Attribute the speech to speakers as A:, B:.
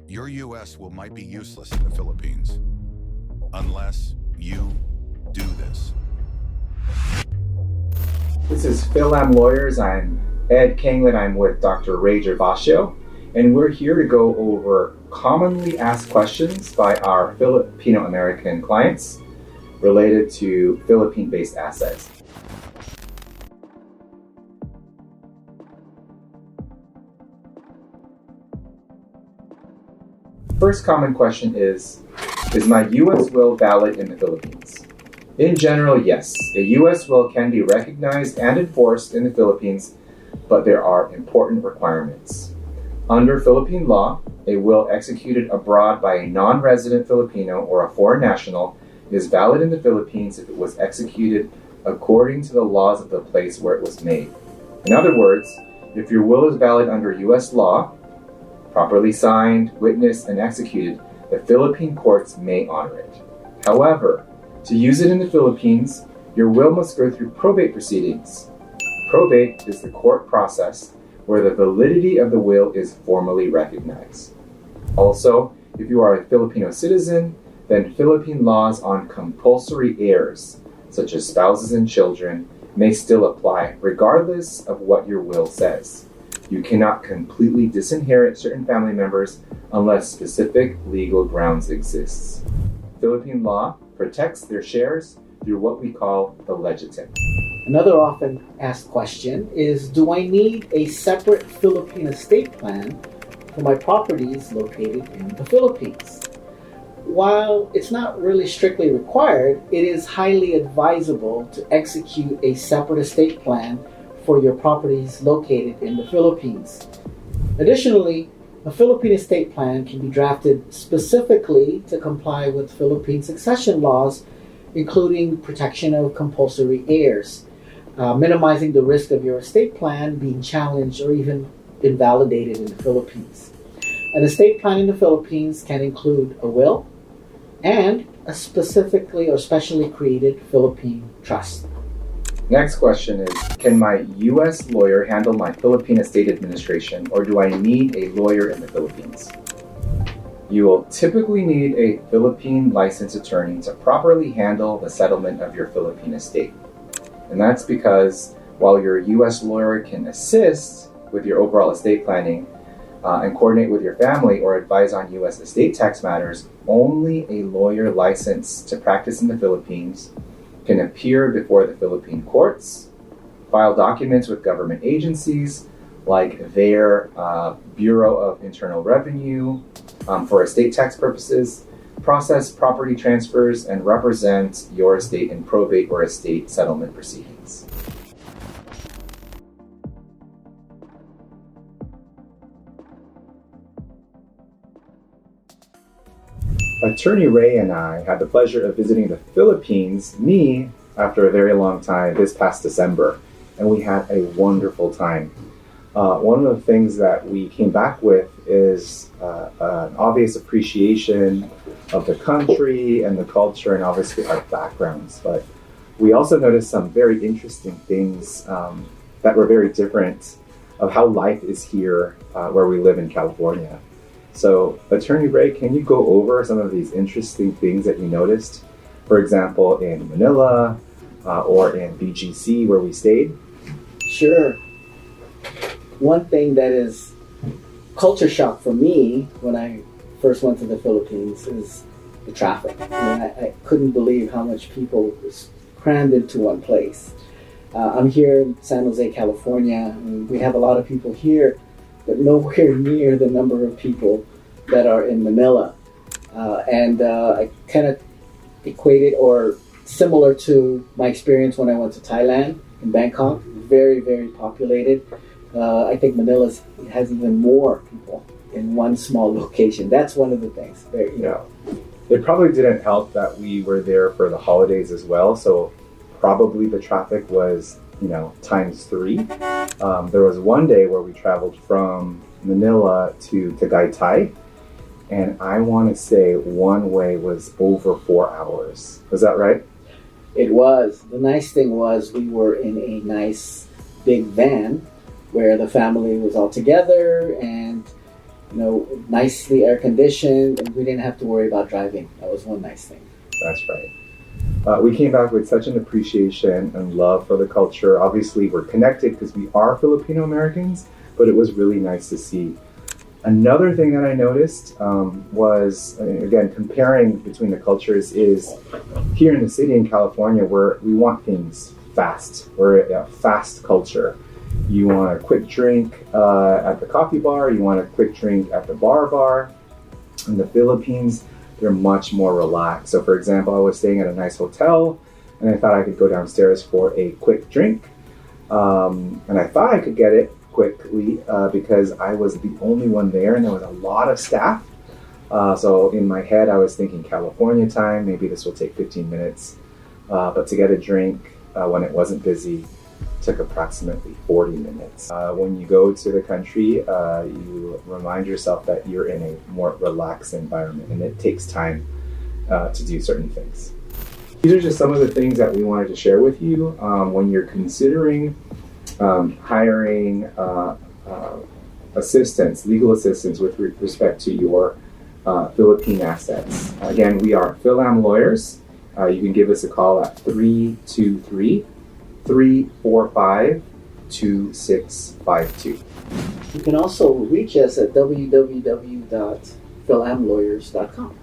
A: Your U.S. will might be useless in the Philippines unless you do this.
B: This is Fil-Am Lawyers. I'm Ed Kanglet. I'm with Dr. 𝗪𝗂𝗍𝗍, and we're here to go over commonly asked questions by our Filipino-American clients related to Philippine-based assets. First common question is my U.S. will valid in the Philippines? In general, yes. A U.S. will can be recognized and enforced in the Philippines, but there are important requirements. Under Philippine law, a will executed abroad by a non-resident Filipino or a foreign national is valid in the Philippines if it was executed according to the laws of the place where it was made. In other words, if your will is valid under U.S. law, properly signed, witnessed, and executed, the Philippine courts may honor it. However, to use it in the Philippines, your will must go through probate proceedings. Probate is the court process where the validity of the will is formally recognized. Also, if you are a Filipino citizen, then Philippine laws on compulsory heirs, such as spouses and children, may still apply regardless of what your will says. You cannot completely disinherit certain family members unless specific legal grounds exists. Philippine law protects their shares through what we call the 𝗪𝗫𝗃.
C: Another often asked question is, do I need a separate Philippine estate plan for my properties located in the Philippines? While it's not really strictly required, it is highly advisable to execute a separate estate plan for your properties located in the Philippines. Additionally, a Philippine estate plan can be drafted specifically to comply with Philippine succession laws, including protection of compulsory heirs, minimizing the risk of your estate plan being challenged or even invalidated in the Philippines. An estate plan in the Philippines can include a will and a specifically or specially created Philippine trust.
B: Next question is, can my U.S. lawyer handle my Philippine estate administration, or do I need a lawyer in the Philippines? You will typically need a Philippine licensed attorney to properly handle the settlement of your Philippine estate. And that's because while your U.S. lawyer can assist with your overall estate planning and coordinate with your family or advise on U.S. estate tax matters, only a lawyer licensed to practice in the Philippines can appear before the Philippine courts, file documents with government agencies like their Bureau of Internal Revenue for estate tax purposes, process property transfers, and represent your estate in probate or estate settlement proceedings. Attorney Ray and I had the pleasure of visiting the Philippines, after a very long time, this past December, and we had a wonderful time. One of the things that we came back with is an obvious appreciation of the country and the culture and obviously our backgrounds, but we also noticed some very interesting things that were very different of how life is here where we live in California. So, Attorney Ray, can you go over some of these interesting things that you noticed? For example, in Manila or in BGC where we stayed?
C: Sure. One thing that is culture shock for me when I first went to the Philippines is the traffic. I couldn't believe how much people was crammed into one place. I'm here in San Jose, California, and we have a lot of people here, but nowhere near the number of people that are in Manila. I kind of equated or similar to my experience when I went to Thailand in Bangkok. Very, very populated. I think Manila has even more people in one small location. That's one of the things.
B: It probably didn't help that we were there for the holidays as well, so probably the traffic was, times 3. There was one day where we traveled from Manila to Tagaytay, and I want to say one way was over 4 hours. Was that right?
C: It was. The nice thing was we were in a nice big van where the family was all together, and nicely air conditioned, and we didn't have to worry about driving. That was one nice thing.
B: That's right. We came back with such an appreciation and love for the culture. Obviously, we're connected because we are Filipino-Americans, but it was really nice to see. Another thing that I noticed was, again, comparing between the cultures, is here in the city in California, where we want things fast. We're a fast culture. You want a quick drink at the coffee bar, you want a quick drink at the bar. In the Philippines, they're much more relaxed. So for example, I was staying at a nice hotel and I thought I could go downstairs for a quick drink. And I thought I could get it quickly because I was the only one there and there was a lot of staff. So in my head, I was thinking California time, maybe this will take 15 minutes. But to get a drink when it wasn't busy took approximately 40 minutes. When you go to the country, you remind yourself that you're in a more relaxed environment and it takes time to do certain things. These are just some of the things that we wanted to share with you when you're considering hiring assistance, legal assistance with respect to your Philippine assets. Again, we are Fil-Am lawyers. You can give us a call at 323-345-2652.
C: You can also reach us at www.philamlawyers.com.